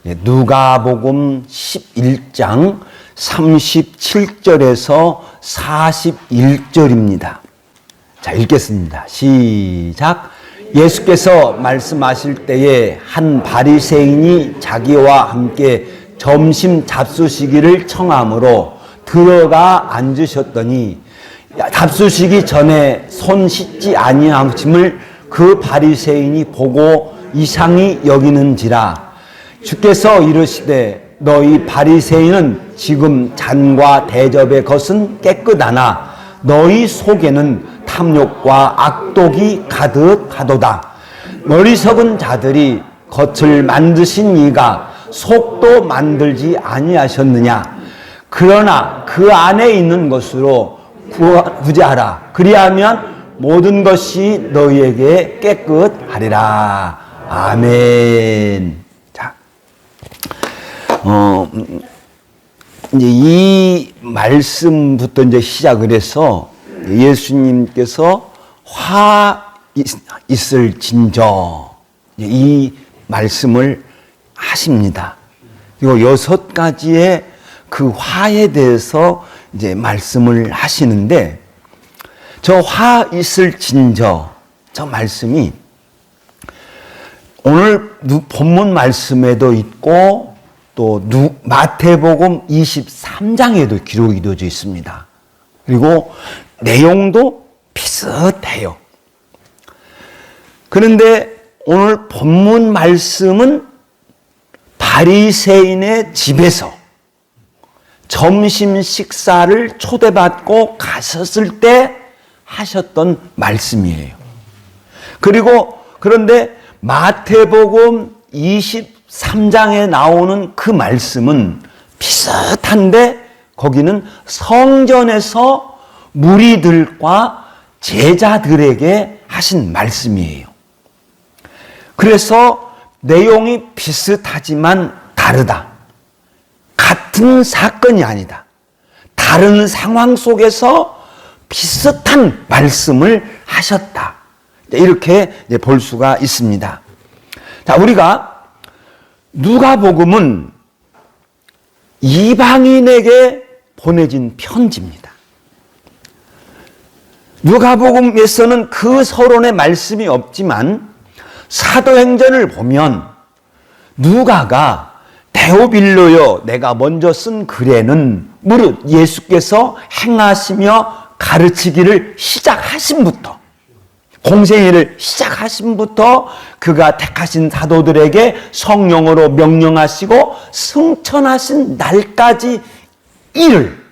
누가복음 11장 37절에서 41절입니다. 자, 읽겠습니다. 시작. 예수께서 말씀하실 때에 한 바리새인이 자기와 함께 점심 잡수시기를 청함으로 들어가 앉으셨더니 잡수시기 전에 손 씻지 아니하심을 그 바리새인이 보고 이상히 여기는지라. 주께서 이르시되 너희 바리새인은 지금 잔과 대접의 것은 깨끗하나 너희 속에는 탐욕과 악독이 가득하도다. 어리석은 자들이 겉을 만드신 이가 속도 만들지 아니하셨느냐. 그러나 그 안에 있는 것으로 구제하라. 그리하면 모든 것이 너희에게 깨끗하리라. 아멘. 자, 이제 이 말씀부터 이제 시작을 해서 예수님께서 화 있을 진저 이 말씀을 하십니다. 그리고 6가지의 그 화에 대해서 이제 말씀을 하시는데, 저 화 있을 진저 저 말씀이 오늘 본문 말씀에도 있고 또 마태복음 23장에도 기록이 되어져 있습니다. 그리고 내용도 비슷해요. 그런데 오늘 본문 말씀은 바리새인의 집에서 점심 식사를 초대받고 가셨을 때 하셨던 말씀이에요. 그런데 마태복음 23장에 나오는 그 말씀은 비슷한데 거기는 성전에서 무리들과 제자들에게 하신 말씀이에요. 그래서 내용이 비슷하지만 다르다. 같은 사건이 아니다. 다른 상황 속에서 비슷한 말씀을 하셨다. 이렇게 볼 수가 있습니다. 자, 우리가 누가복음은 이방인에게 보내진 편지입니다. 누가복음에서는 그 서론에 말씀이 없지만 사도행전을 보면 누가가 데오빌로여 내가 먼저 쓴 글에는 무릇 예수께서 행하시며 가르치기를 시작하심부터 공생애를 시작하심부터 그가 택하신 사도들에게 성령으로 명령하시고 승천하신 날까지 일을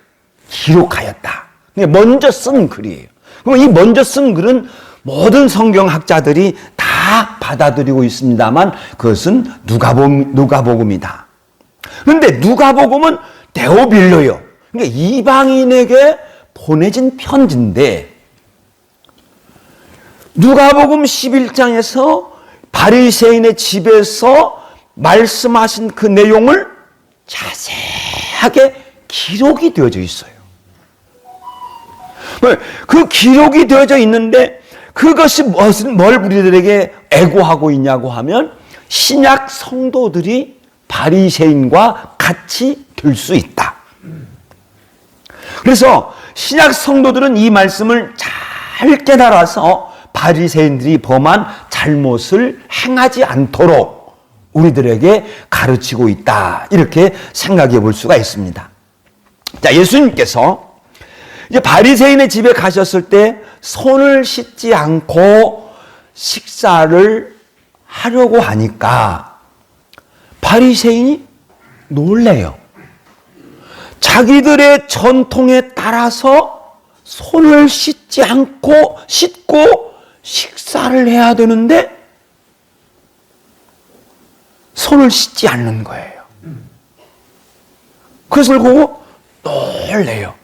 기록하였다. 먼저 쓴 글이에요. 그럼 이 먼저 쓴 글은 모든 성경학자들이 다 받아들이고 있습니다만 그것은 누가복음이다. 그런데 누가복음은 데오빌로요. 그러니까 이방인에게 보내진 편지인데 누가복음 11장에서 바리새인의 집에서 말씀하신 그 내용을 자세하게 기록이 되어져 있어요. 그 기록이 되어져 있는데 그것이 뭘 우리들에게 애고하고 있냐고 하면 신약 성도들이 바리새인과 같이 될 수 있다. 그래서 신약 성도들은 이 말씀을 잘 깨달아서 바리새인들이 범한 잘못을 행하지 않도록 우리들에게 가르치고 있다. 이렇게 생각해 볼 수가 있습니다. 자, 예수님께서 이제 바리새인의 집에 가셨을 때 손을 씻지 않고 식사를 하려고 하니까 바리새인이 놀래요. 자기들의 전통에 따라서 손을 씻지 않고 씻고 식사를 해야 되는데 손을 씻지 않는 거예요. 그것을 보고 놀래요.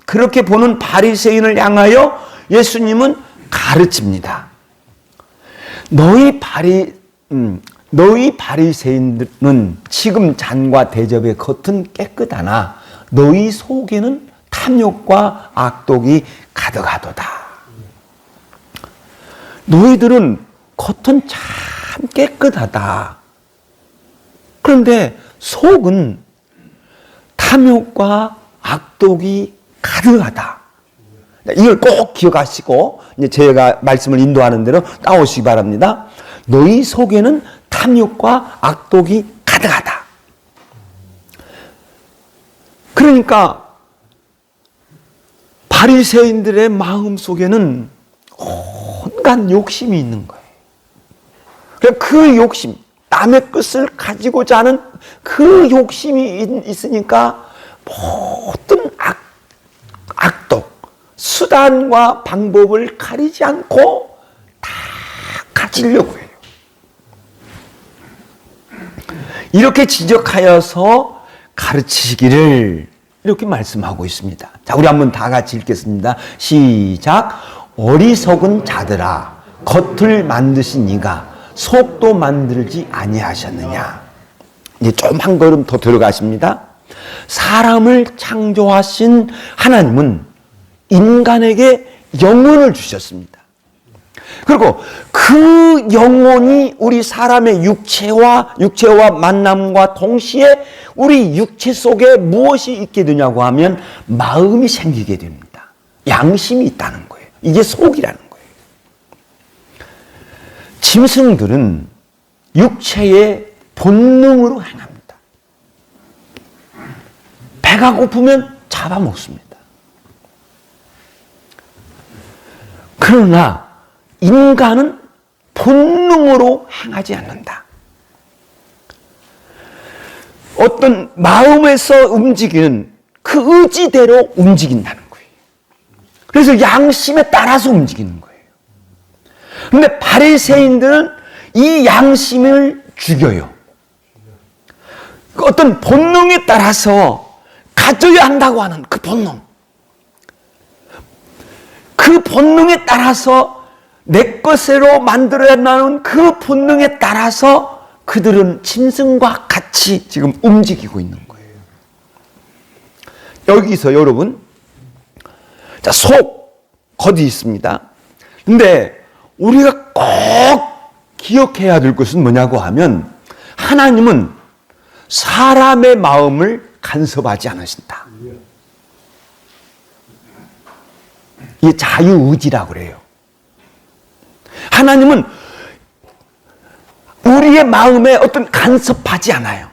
그렇게 보는 바리새인을 향하여 예수님은 가르칩니다. 너희 바리새인들은 지금 잔과 대접의 겉은 깨끗하나 너희 속에는 탐욕과 악독이 가득하도다. 너희들은 겉은 잘 참 깨끗하다. 그런데 속은 탐욕과 악독이 가득하다. 이걸 꼭 기억하시고 이제 제가 말씀을 인도하는 대로 따오시기 바랍니다. 너희 속에는 탐욕과 악독이 가득하다. 그러니까 바리새인들의 마음 속에는 온갖 욕심이 있는 거예요. 그 욕심, 남의 것을 가지고자 하는 그 욕심이 있으니까 모든 악독, 수단과 방법을 가리지 않고 다 가지려고 해요. 이렇게 지적하여서 가르치시기를 이렇게 말씀하고 있습니다. 자, 우리 한번 다 같이 읽겠습니다. 시작. 어리석은 자들아, 겉을 만드신 이가 속도 만들지 아니하셨느냐. 이제 좀 한 걸음 더 들어가십니다. 사람을 창조하신 하나님은 인간에게 영혼을 주셨습니다. 그리고 그 영혼이 우리 사람의 육체와 만남과 동시에 우리 육체 속에 무엇이 있게 되냐고 하면 마음이 생기게 됩니다. 양심이 있다는 거예요. 이게 속이라는 거예요. 짐승들은 육체의 본능으로 행합니다. 배가 고프면 잡아먹습니다. 그러나 인간은 본능으로 행하지 않는다. 어떤 마음에서 움직이는 그 의지대로 움직인다는 거예요. 그래서 양심에 따라서 움직이는 거예요. 그런데 바리새인들은 이 양심을 죽여요. 어떤 본능에 따라서 가져야 한다고 하는 그 본능. 그 본능에 따라서 내 것으로 만들어야 하는 그 본능에 따라서 그들은 짐승과 같이 지금 움직이고 있는 거예요. 여기서 여러분, 자, 속, 겉이 있습니다. 근데 우리가 꼭 기억해야 될 것은 뭐냐고 하면 하나님은 사람의 마음을 간섭하지 않으신다. 이게 자유의지라고 그래요. 하나님은 우리의 마음에 어떤 간섭하지 않아요.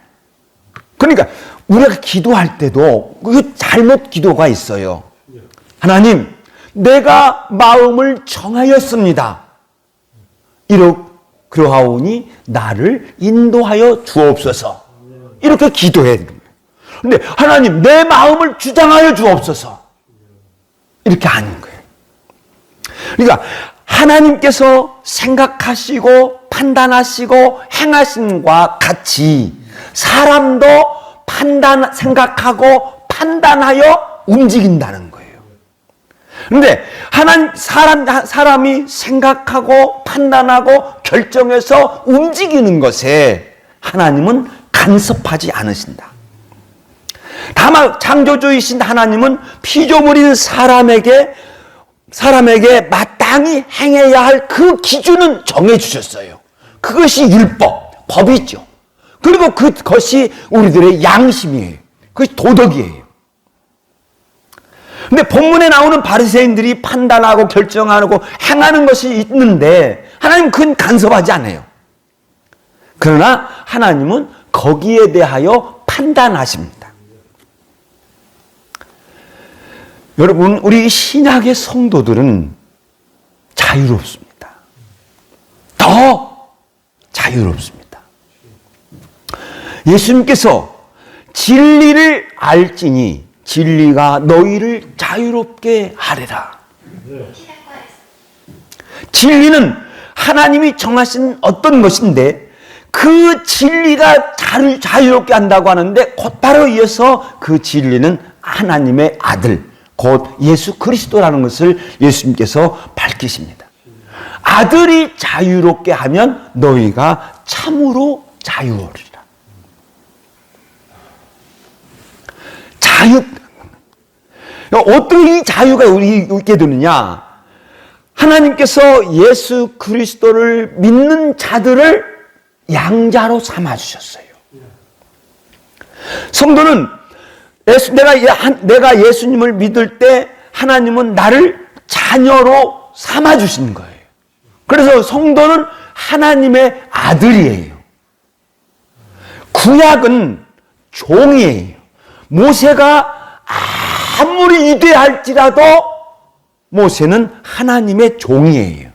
그러니까 우리가 기도할 때도 그 잘못 기도가 있어요. 하나님, 내가 마음을 정하였습니다. 그러하오니 나를 인도하여 주옵소서. 이렇게 기도해야 됩니다. 그런데 하나님, 내 마음을 주장하여 주옵소서. 이렇게 하는 거예요. 그러니까 하나님께서 생각하시고 판단하시고 행하심과 같이 사람도 생각하고 판단하여 움직인다는 거예요. 그런데 사람이 생각하고 판단하고 결정해서 움직이는 것에 하나님은 간섭하지 않으신다. 다만 창조주이신 하나님은 피조물인 사람에게 마땅히 행해야 할 그 기준은 정해주셨어요. 그것이 율법, 법이죠. 그리고 그것이 우리들의 양심이에요. 그것이 도덕이에요. 근데 본문에 나오는 바리새인들이 판단하고 결정하고 행하는 것이 있는데 하나님은 그건 간섭하지 않아요. 그러나 하나님은 거기에 대하여 판단하십니다. 여러분, 우리 신약의 성도들은 자유롭습니다. 더 자유롭습니다. 예수님께서 진리를 알지니 진리가 너희를 자유롭게 하리라. 진리는 하나님이 정하신 어떤 것인데 그 진리가 자유롭게 한다고 하는데 곧바로 이어서 그 진리는 하나님의 아들 곧 예수 그리스도라는 것을 예수님께서 밝히십니다. 아들이 자유롭게 하면 너희가 참으로 자유로우리라. 어떻게 이 자유가 우리 있게 되느냐? 하나님께서 예수 그리스도를 믿는 자들을 양자로 삼아주셨어요. 성도는 내가 예수님을 믿을 때 하나님은 나를 자녀로 삼아주신 거예요. 그래서 성도는 하나님의 아들이에요. 구약은 종이에요. 모세가 아무리 위대할지라도 모세는 하나님의 종이에요.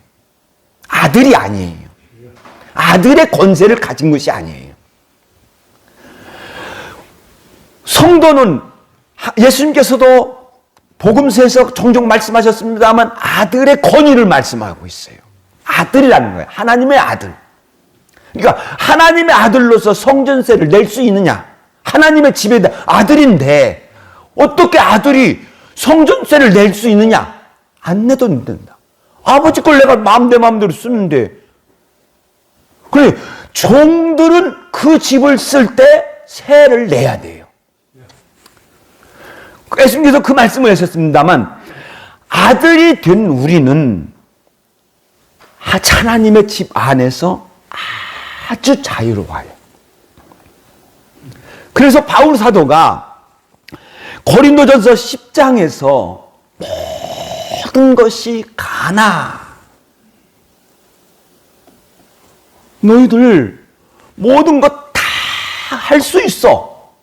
아들이 아니에요. 아들의 권세를 가진 것이 아니에요. 성도는 예수님께서도 복음서에서 종종 말씀하셨습니다만 아들의 권위를 말씀하고 있어요. 아들이라는 거예요. 하나님의 아들. 그러니까 하나님의 아들로서 성전세를 낼 수 있느냐? 하나님의 집에 아들인데 어떻게 아들이 성전세를 낼 수 있느냐? 안 내도 된다. 아버지 걸 내가 마음대로 쓰는데. 그래, 종들은 그 집을 쓸 때 세를 내야 돼요. 예수님께서 그 말씀을 하셨습니다만 아들이 된 우리는 하나님의 집 안에서 아주 자유로워요. 그래서 바울 사도가 고린도전서 10장에서 모든 것이 가나 너희들 모든 것 다 할 수 있어.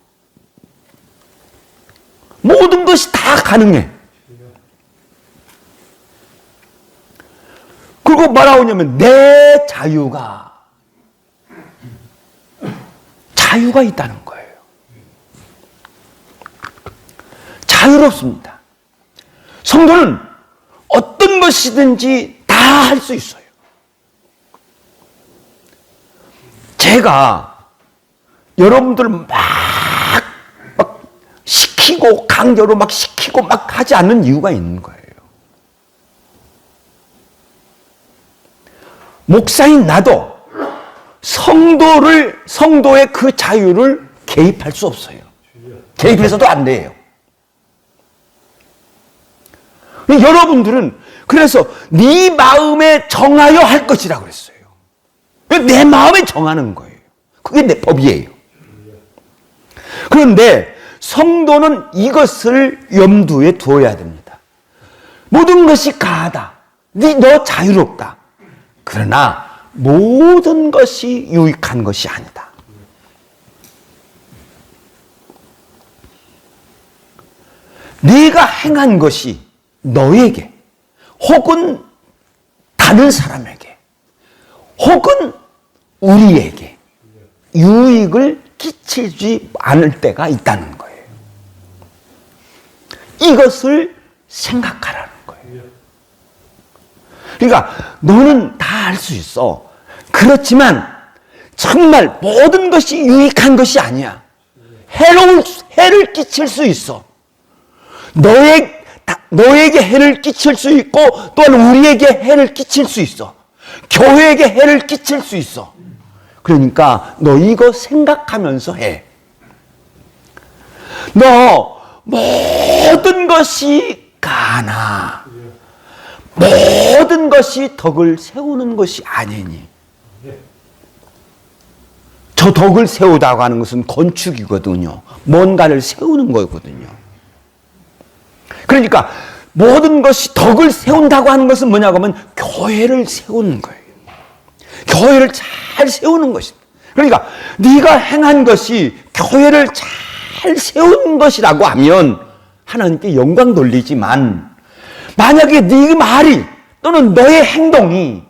모든 것이 다 가능해. 그리고 뭐라고 하냐면 내 자유가 있다는 거예요. 자유롭습니다. 성도는 어떤 것이든지 다 할 수 있어요. 제가 여러분들 막 시키고 강제로 막 시키고 막 하지 않는 이유가 있는 거예요. 목사인 나도 성도의 그 자유를 개입할 수 없어요. 개입해서도 안 돼요. 여러분들은 그래서 네 마음에 정하여 할 것이라고 그랬어요. 내 마음에 정하는 거예요. 그게 내 법이에요. 그런데 성도는 이것을 염두에 두어야 됩니다. 모든 것이 가하다. 너 자유롭다. 그러나 모든 것이 유익한 것이 아니다. 네가 행한 것이 너에게 혹은 다른 사람에게 혹은 우리에게 유익을 끼치지 않을 때가 있다는 거예요. 이것을 생각하라는 거예요. 그러니까 너는 다 할 수 있어. 그렇지만 정말 모든 것이 유익한 것이 아니야. 해를 끼칠 수 있어. 너에게 해를 끼칠 수 있고 또한 우리에게 해를 끼칠 수 있어. 교회에게 해를 끼칠 수 있어. 그러니까 너 이거 생각하면서 해. 너 모든 것이 가나 모든 것이 덕을 세우는 것이 아니니. 저 덕을 세우다고 하는 것은 건축이거든요. 뭔가를 세우는 거거든요. 그러니까 모든 것이 덕을 세운다고 하는 것은 뭐냐고 하면 교회를 세우는 거예요. 교회를 잘 세우는 것입니다. 그러니까 네가 행한 것이 교회를 잘 세우는 것이라고 하면 하나님께 영광 돌리지만 만약에 네 말이 또는 너의 행동이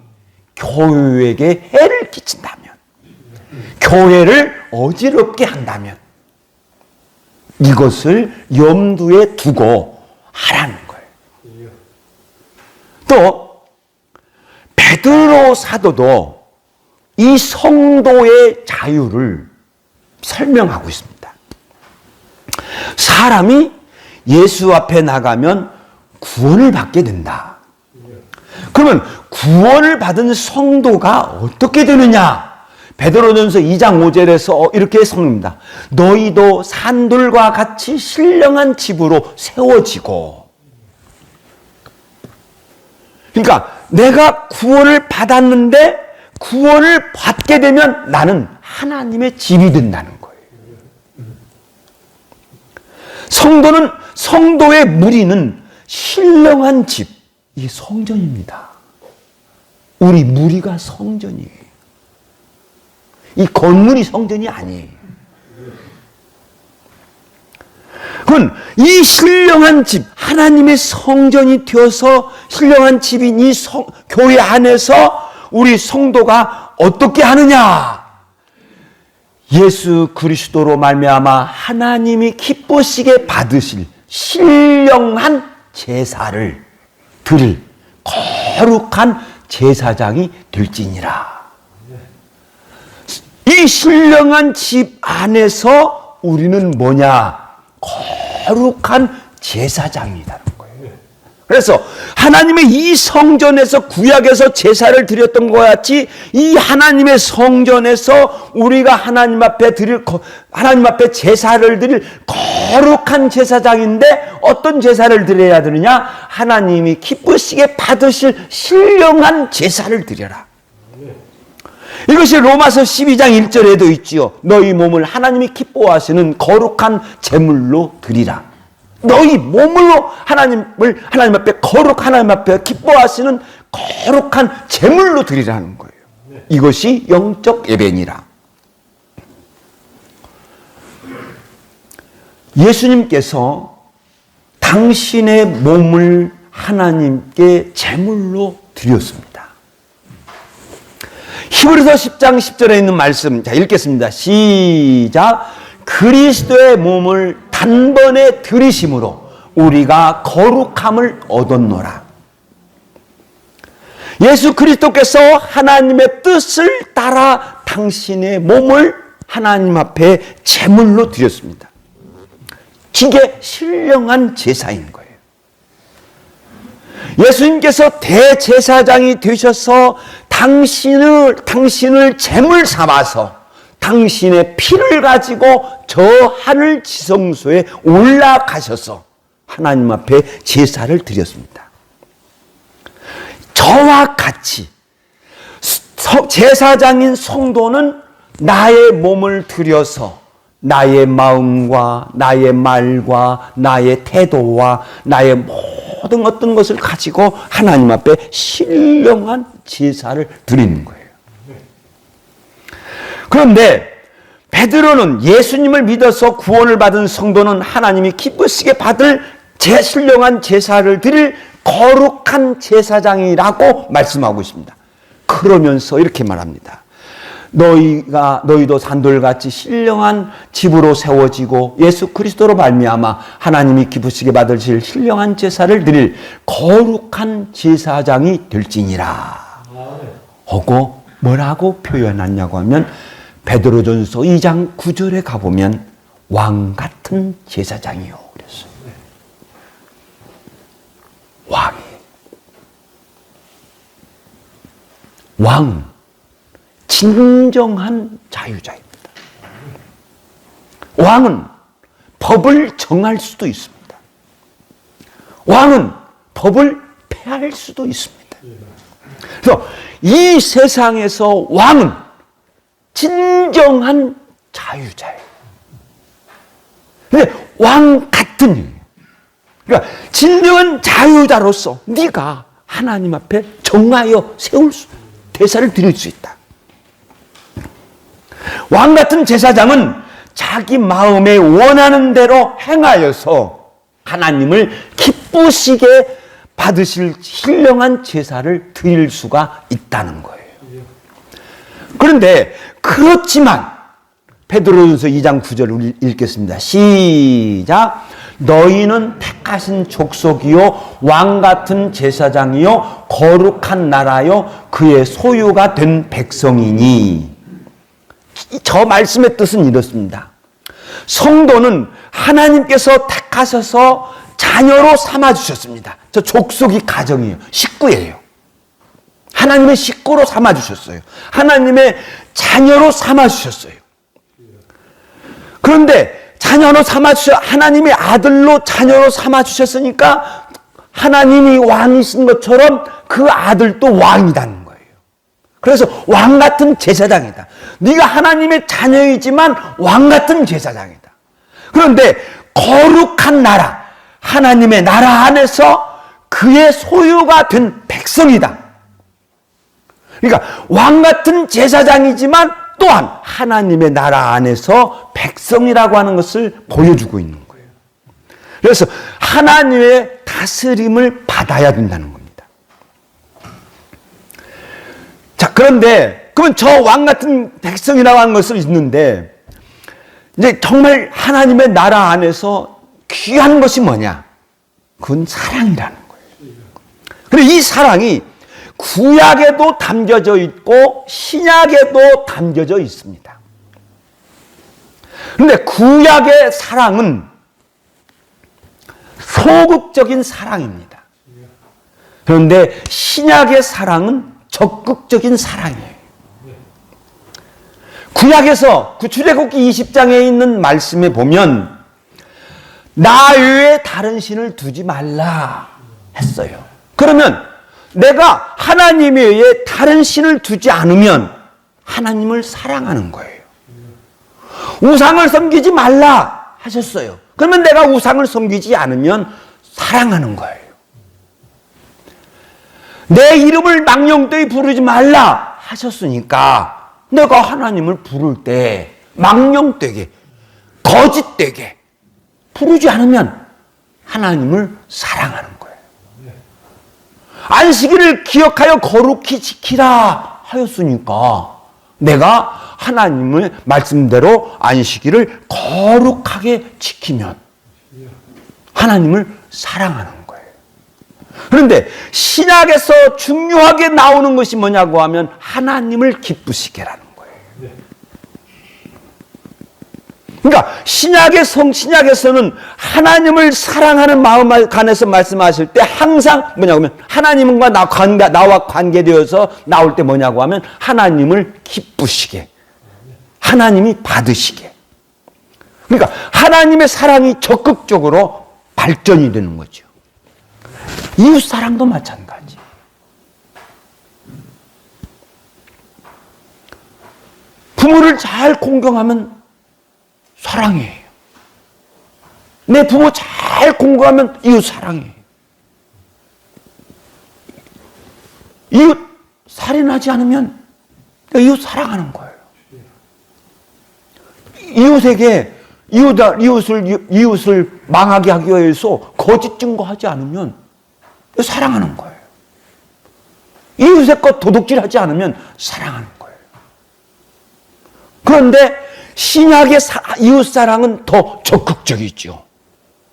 교회에게 해를 끼친다면 교회를 어지럽게 한다면 이것을 염두에 두고 하라는 거예요. 또 베드로 사도도 이 성도의 자유를 설명하고 있습니다. 사람이 예수 앞에 나가면 구원을 받게 된다. 그러면 구원을 받은 성도가 어떻게 되느냐? 베드로전서 2장 5절에서 이렇게 성립니다. 너희도 산들과 같이 신령한 집으로 세워지고. 그러니까 내가 구원을 받았는데 구원을 받게 되면 나는 하나님의 집이 된다는 거예요. 성도의 무리는 신령한 집, 이게 성전입니다. 우리 무리가 성전이에요. 이 건물이 성전이 아니에요. 그건 이 신령한 집, 하나님의 성전이 되어서 신령한 집인 이 교회 안에서 우리 성도가 어떻게 하느냐? 예수 그리스도로 말미암아 하나님이 기쁘시게 받으실 신령한 제사를 드릴 거룩한 제사장이 될지니라. 이 신령한 집 안에서 우리는 뭐냐? 거룩한 제사장이라는 거예요. 그래서 하나님의 이 성전에서 구약에서 제사를 드렸던 것 같이 이 하나님의 성전에서 우리가 하나님 앞에 제사를 드릴 거룩한 제사장인데 어떤 제사를 드려야 되느냐? 하나님이 기쁘시게 받으실 신령한 제사를 드려라. 이것이 로마서 12장 1절에도 있지요. 너희 몸을 하나님이 기뻐하시는 거룩한 제물로 드리라. 너희 몸으로 하나님 앞에 하나님 앞에 기뻐하시는 거룩한 제물로 드리라는 거예요. 이것이 영적 예배니라. 예수님께서 당신의 몸을 하나님께 제물로 드렸습니다. 히브리서 10장 10절에 있는 말씀, 자, 읽겠습니다. 시작. 그리스도의 몸을 단번에 들이심으로 우리가 거룩함을 얻었노라. 예수 그리스도께서 하나님의 뜻을 따라 당신의 몸을 하나님 앞에 제물로 드렸습니다. 이게 신령한 제사인 거예요. 예수님께서 대제사장이 되셔서 당신을 제물 삼아서 당신의 피를 가지고 저 하늘 지성소에 올라가셔서 하나님 앞에 제사를 드렸습니다. 저와 같이 제사장인 성도는 나의 몸을 들여서 나의 마음과 나의 말과 나의 태도와 나의 모든 어떤 것을 가지고 하나님 앞에 신령한 제사를 드리는 거예요. 그런데 베드로는 예수님을 믿어서 구원을 받은 성도는 하나님이 기쁘시게 받을 신령한 제사를 드릴 거룩한 제사장이라고 말씀하고 있습니다. 그러면서 이렇게 말합니다. 너희도 산돌같이 신령한 집으로 세워지고 예수 그리스도로 말미암아 하나님이 기쁘시게 받으실 신령한 제사를 드릴 거룩한 제사장이 될지니라 하고 뭐라고 표현하냐고 하면 베드로전서 2장 9절에 가보면 왕 같은 제사장이요 그랬어요. 왕 진정한 자유자입니다. 왕은 법을 정할 수도 있습니다. 왕은 법을 폐할 수도 있습니다. 그래서 이 세상에서 왕은 진정한 자유자예요. 근데 왕 같은 일. 그러니까 진정한 자유자로서 네가 하나님 앞에 정하여 세울 대사를 드릴 수 있다. 왕 같은 제사장은 자기 마음에 원하는 대로 행하여서 하나님을 기쁘시게 받으실 신령한 제사를 드릴 수가 있다는 거예요. 그런데 그렇지만 베드로전서 2장 9절을 읽겠습니다. 시작. 너희는 택하신 족속이요 왕 같은 제사장이요 거룩한 나라요 그의 소유가 된 백성이니. 저 말씀의 뜻은 이렇습니다. 성도는 하나님께서 택하셔서 자녀로 삼아주셨습니다. 저 족속이 가정이에요. 식구예요. 하나님의 식구로 삼아주셨어요. 하나님의 자녀로 삼아주셨어요. 그런데 하나님의 아들로 자녀로 삼아주셨으니까 하나님이 왕이신 것처럼 그 아들도 왕이라는 거예요. 그래서 왕 같은 제사장이다. 네가 하나님의 자녀이지만 왕 같은 제사장이다. 그런데 거룩한 나라, 하나님의 나라 안에서 그의 소유가 된 백성이다. 그러니까 왕 같은 제사장이지만 또한 하나님의 나라 안에서 백성이라고 하는 것을 보여주고 있는 거예요. 그래서 하나님의 다스림을 받아야 된다는 겁니다. 자, 그런데 그러면 저 왕 같은 백성이라고 하는 것을 있는데 이제 정말 하나님의 나라 안에서 귀한 것이 뭐냐? 그건 사랑이라는 거예요. 그리고 이 사랑이 구약에도 담겨져 있고 신약에도 담겨져 있습니다. 그런데 구약의 사랑은 소극적인 사랑입니다. 그런데 신약의 사랑은 적극적인 사랑이에요. 구약에서 출애굽기 20장에 있는 말씀에 보면 나 외에 다른 신을 두지 말라 했어요. 그러면 내가 하나님 외에 다른 신을 두지 않으면 하나님을 사랑하는 거예요. 우상을 섬기지 말라 하셨어요. 그러면 내가 우상을 섬기지 않으면 사랑하는 거예요. 내 이름을 망령되이 부르지 말라 하셨으니까 내가 하나님을 부를 때 망령되게, 거짓되게 부르지 않으면 하나님을 사랑하는 거예요. 안식일을 기억하여 거룩히 지키라 하였으니까 내가 하나님의 말씀대로 안식일을 거룩하게 지키면 하나님을 사랑하는 거예요. 그런데 신약에서 중요하게 나오는 것이 뭐냐고 하면 하나님을 기쁘시게 하는 거예요. 그러니까 신약에서는 하나님을 사랑하는 마음 간에서 말씀하실 때 항상 뭐냐고 하면 하나님과 나와 관계되어서 나올 때 뭐냐고 하면 하나님을 기쁘시게, 하나님이 받으시게. 그러니까 하나님의 사랑이 적극적으로 발전이 되는 거죠. 이웃사랑도 마찬가지. 부모를 잘 공경하면 사랑이에요. 내 부모 잘 공경하면 이웃사랑이에요. 이웃 살인하지 않으면 이웃 사랑하는 거예요. 이웃을 망하게 하기 위해서 거짓 증거하지 않으면 사랑하는 거예요. 이웃의 것 도둑질하지 않으면 사랑하는 거예요. 그런데 신약의 이웃사랑은 더 적극적이죠.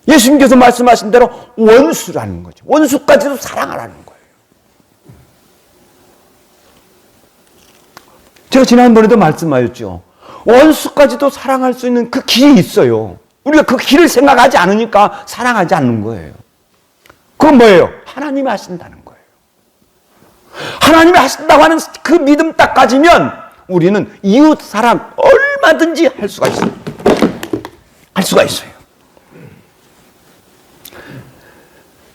예수님께서 말씀하신 대로 원수라는 거죠. 원수까지도 사랑하라는 거예요. 제가 지난번에도 말씀하셨죠. 원수까지도 사랑할 수 있는 그 길이 있어요. 우리가 그 길을 생각하지 않으니까 사랑하지 않는 거예요. 그건 뭐예요? 하나님이 하신다는 거예요. 하나님이 하신다고 하는 그 믿음 딱 가지면 우리는 이웃 사랑 얼마든지 할 수가 있어요. 할 수가 있어요.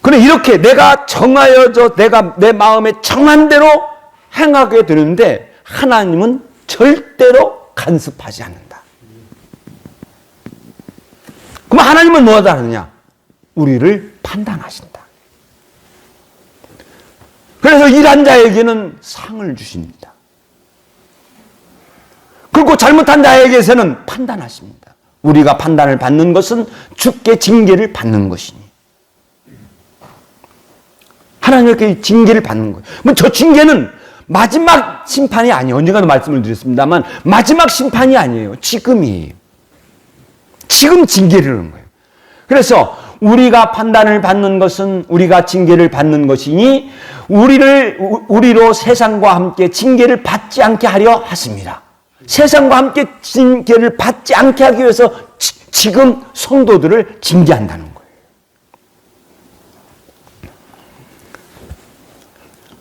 그래 이렇게 내가 내가 내 마음에 정한 대로 행하게 되는데 하나님은 절대로 간섭하지 않는다. 그럼 하나님은 뭐하다 하느냐? 우리를 판단하신다. 그래서 일한 자에게는 상을 주십니다. 그리고 잘못한 자에게서는 판단하십니다. 우리가 판단을 받는 것은 주께 징계를 받는 것이니. 하나님께 징계를 받는 거예요. 저 징계는 마지막 심판이 아니에요. 언젠가도 말씀을 드렸습니다만 마지막 심판이 아니에요. 지금이에요. 지금 징계를 하는 거예요. 그래서 우리가 판단을 받는 것은 우리가 징계를 받는 것이니 우리로 세상과 함께 징계를 받지 않게 하려 하십니다. 세상과 함께 징계를 받지 않게 하기 위해서 지금 성도들을 징계한다는 거예요.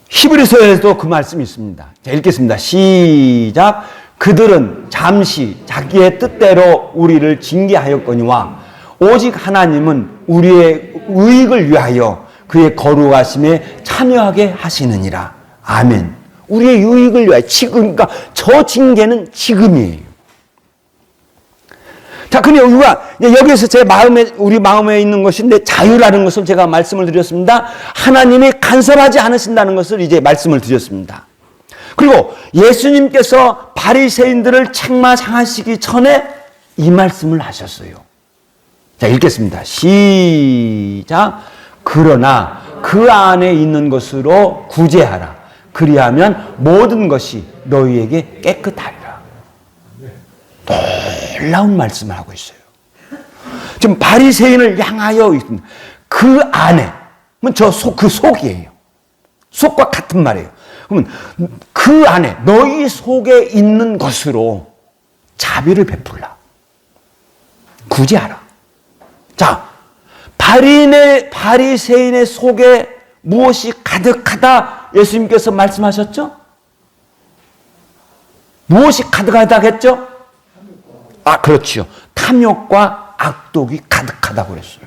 히브리서에도 그 말씀이 있습니다. 자, 읽겠습니다. 시작. 그들은 잠시 자기의 뜻대로 우리를 징계하였거니와 오직 하나님은 우리의 의익을 위하여 그의 거룩하심에 참여하게 하시느니라. 아멘. 우리의 유익을 위하여. 지금, 그러니까 저 징계는 지금이에요. 자, 근데 우리가 여기서 우리 마음에 있는 것인데 자유라는 것을 제가 말씀을 드렸습니다. 하나님이 간섭하지 않으신다는 것을 이제 말씀을 드렸습니다. 그리고 예수님께서 바리새인들을 책망하시기 전에 이 말씀을 하셨어요. 자, 읽겠습니다. 시작. 그러나 그 안에 있는 것으로 구제하라. 그리하면 모든 것이 너희에게 깨끗하리라. 놀라운 말씀을 하고 있어요. 지금 바리새인을 향하여 있습니다. 그 안에, 그 속이에요. 속과 같은 말이에요. 그러면 그 안에 너희 속에 있는 것으로 자비를 베풀라. 구제하라. 자, 바리새인의 속에 무엇이 가득하다 예수님께서 말씀하셨죠? 무엇이 가득하다 했죠? 그렇죠. 탐욕과 악독이 가득하다고 그랬어요.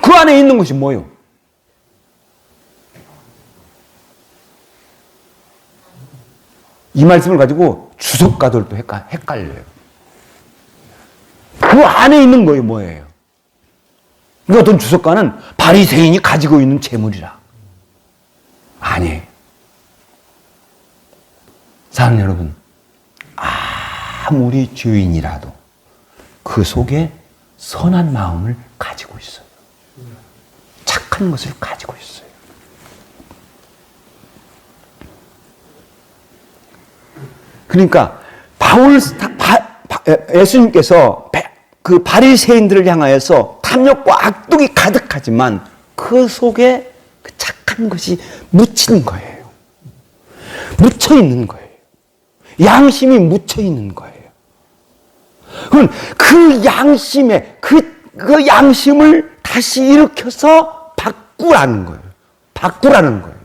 그 안에 있는 것이 뭐예요? 이 말씀을 가지고 주석가들도 헷갈려요. 그 안에 있는 거예요, 뭐예요? 어떤 주석가는 바리새인이 가지고 있는 재물이라. 아니에요. 사랑하는 여러분, 아무리 죄인이라도 그 속에 선한 마음을 가지고 있어요. 착한 것을 가지고 있어요. 그러니까 예수님께서 그 바리새인들을 향하여서 탐욕과 악독이 가득하지만 그 속에 그 착한 것이 묻힌 거예요. 묻혀 있는 거예요. 양심이 묻혀 있는 거예요. 그럼 그 양심에 그 양심을 다시 일으켜서 바꾸라는 거예요. 바꾸라는 거예요.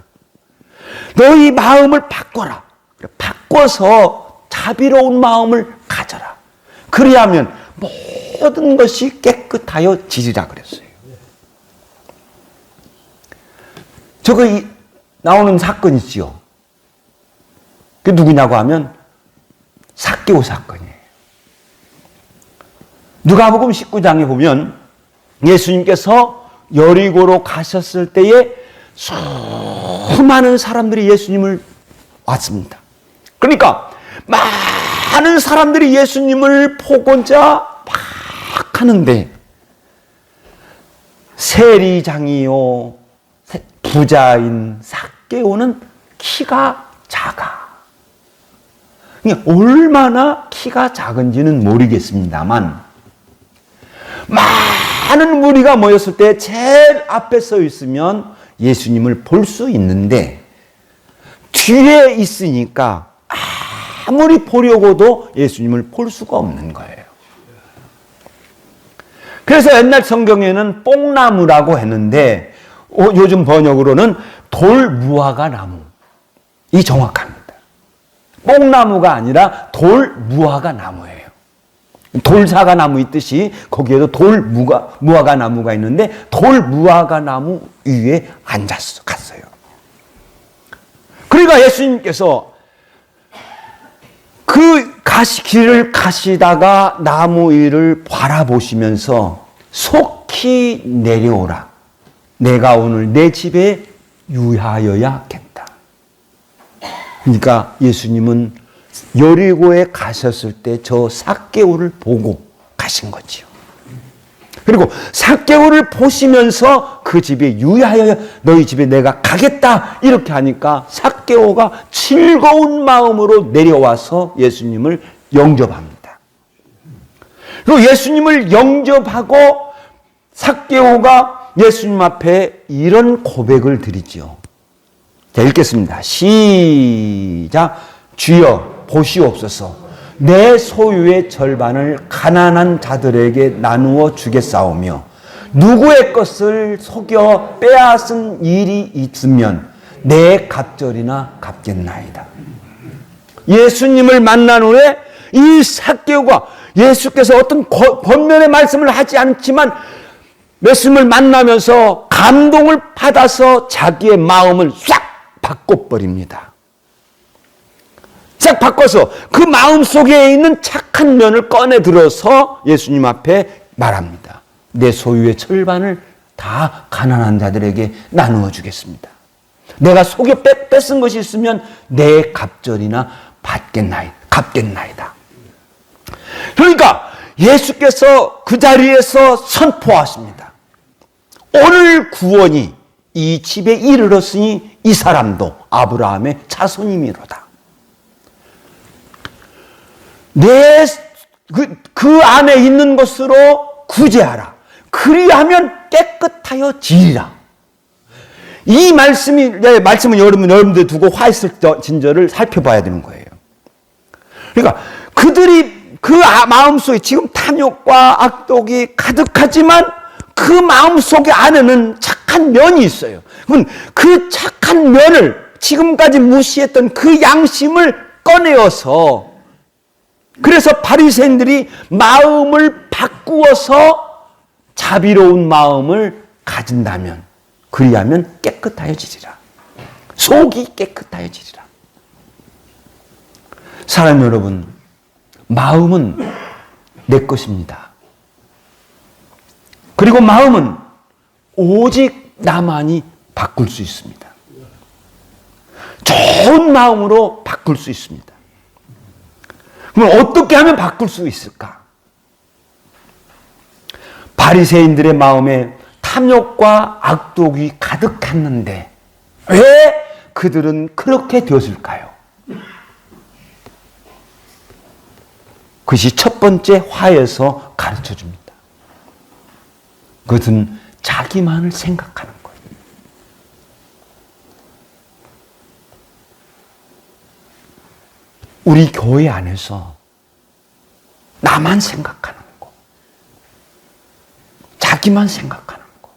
너희 마음을 바꿔라. 바꿔서 자비로운 마음을 가져라. 그리하면 모든 것이 깨끗하여 지리라 그랬어요. 저거 나오는 사건이지요. 그 누구냐고 하면 삭개오 사건이에요. 누가복음 19장에 보면 예수님께서 여리고로 가셨을 때에 수많은 사람들이 예수님을 왔습니다. 그러니까 많은 사람들이 예수님을 보고자 막 하는데 세리장이요 부자인 삭개오는 키가 작아. 얼마나 키가 작은지는 모르겠습니다만 많은 무리가 모였을 때 제일 앞에 서 있으면 예수님을 볼 수 있는데 뒤에 있으니까 아무리 보려고도 예수님을 볼 수가 없는 거예요. 그래서 옛날 성경에는 뽕나무라고 했는데 요즘 번역으로는 돌무화과 나무. 이 정확합니다. 뽕나무가 아니라 돌무화과 나무예요. 돌사과 나무 있듯이 거기에도 돌무화과 나무가 있는데 돌무화과 나무 위에 갔어요. 그러니까 예수님께서 그 길을 가시다가 나무 위를 바라보시면서 속히 내려오라. 내가 오늘 내 집에 유하여야겠다. 그러니까 예수님은 여리고에 가셨을 때 저 삭개오를 보고 가신 거지요. 그리고 삭개오를 보시면서 그 집에 유하여 너희 집에 내가 가겠다 이렇게 하니까 삭개오가 즐거운 마음으로 내려와서 예수님을 영접합니다. 그리고 예수님을 영접하고 삭개오가 예수님 앞에 이런 고백을 드리지요. 자, 읽겠습니다. 시작. 주여 보시옵소서. 내 소유의 절반을 가난한 자들에게 나누어 주겠사오며 누구의 것을 속여 빼앗은 일이 있으면 내 갑절이나 갚겠나이다. 예수님을 만난 후에 이 삭개오가 예수께서 어떤 권면의 말씀을 하지 않지만 예수님을 만나면서 감동을 받아서 자기의 마음을 싹 바꿔버립니다. 싹 바꿔서 그 마음 속에 있는 착한 면을 꺼내 들어서 예수님 앞에 말합니다. 내 소유의 절반을 다 가난한 자들에게 나누어 주겠습니다. 내가 속에 뺏은 것이 있으면 내 갑절이나 갚겠나이다. 그러니까 예수께서 그 자리에서 선포하십니다. 오늘 구원이 이 집에 이르렀으니 이 사람도 아브라함의 자손이미로다. 그 안에 있는 것으로 구제하라. 그리하면 깨끗하여 지리라. 이 말씀은 여러분들 두고 화해진절을 살펴봐야 되는 거예요. 그러니까 그들이 그 마음속에 지금 탐욕과 악독이 가득하지만 그 마음속에 안에는 착한 면이 있어요. 그럼 그 착한 면을 지금까지 무시했던 그 양심을 꺼내어서 그래서 바리새인들이 마음을 바꾸어서 자비로운 마음을 가진다면 그리하면 깨끗하여지리라. 속이 깨끗하여지리라. 사랑 여러분, 마음은 내 것입니다. 그리고 마음은 오직 나만이 바꿀 수 있습니다. 좋은 마음으로 바꿀 수 있습니다. 그럼 어떻게 하면 바꿀 수 있을까? 바리새인들의 마음에 탐욕과 악독이 가득했는데 왜 그들은 그렇게 되었을까요? 그것이 첫 번째 화에서 가르쳐 줍니다. 그것은 자기만을 생각하는 거예요. 우리 교회 안에서 나만 생각하는 거, 자기만 생각하는 거,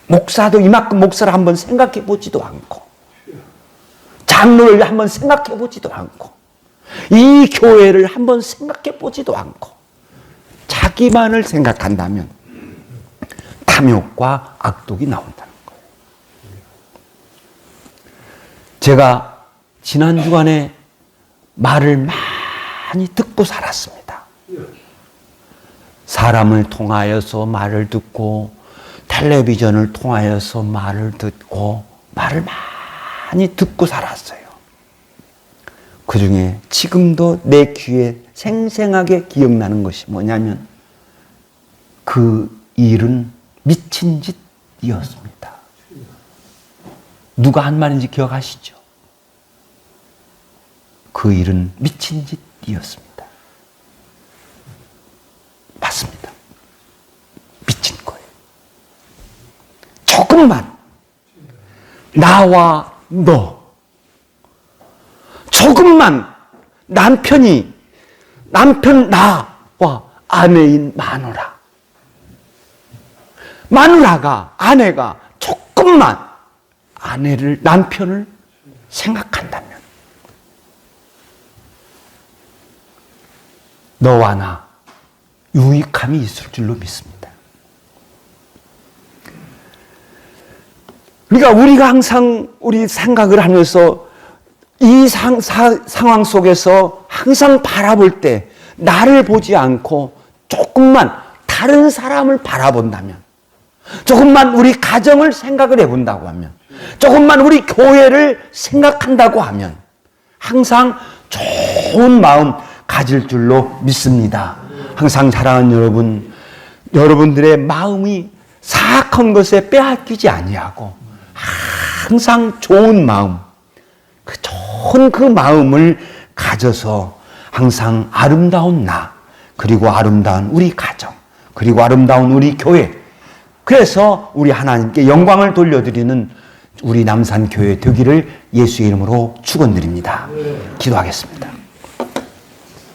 목사도 이만큼 목사를 한번 생각해 보지도 않고, 장로를 한번 생각해 보지도 않고, 이 교회를 한번 생각해 보지도 않고, 자기만을 생각한다면 탐욕과 악독이 나온다는 거예요. 제가 지난 주간에 말을 많이 듣고 살았습니다. 사람을 통하여서 말을 듣고 텔레비전을 통하여서 말을 듣고 말을 많이 듣고 살았어요. 그 중에 지금도 내 귀에 생생하게 기억나는 것이 뭐냐면 그 일은 미친 짓이었습니다. 누가 한 말인지 기억하시죠? 그 일은 미친 짓이었습니다. 맞습니다. 미친 거예요. 조금만 나와 너, 조금만 남편 나와 아내인 마누라가 아내가 조금만 남편을 생각한다면 너와 나 유익함이 있을 줄로 믿습니다. 그러니까 우리가 항상 우리 생각을 하면서 이 상황 속에서 항상 바라볼 때 나를 보지 않고 조금만 다른 사람을 바라본다면, 조금만 우리 가정을 생각을 해본다고 하면, 조금만 우리 교회를 생각한다고 하면 항상 좋은 마음 가질 줄로 믿습니다. 항상 사랑하는 여러분, 여러분들의 마음이 사악한 것에 빼앗기지 아니하고 항상 좋은 마음, 좋은 그 마음을 가져서 항상 아름다운 나, 그리고 아름다운 우리 가정, 그리고 아름다운 우리 교회, 그래서 우리 하나님께 영광을 돌려드리는 우리 남산교회 되기를 예수의 이름으로 축원드립니다. 기도하겠습니다.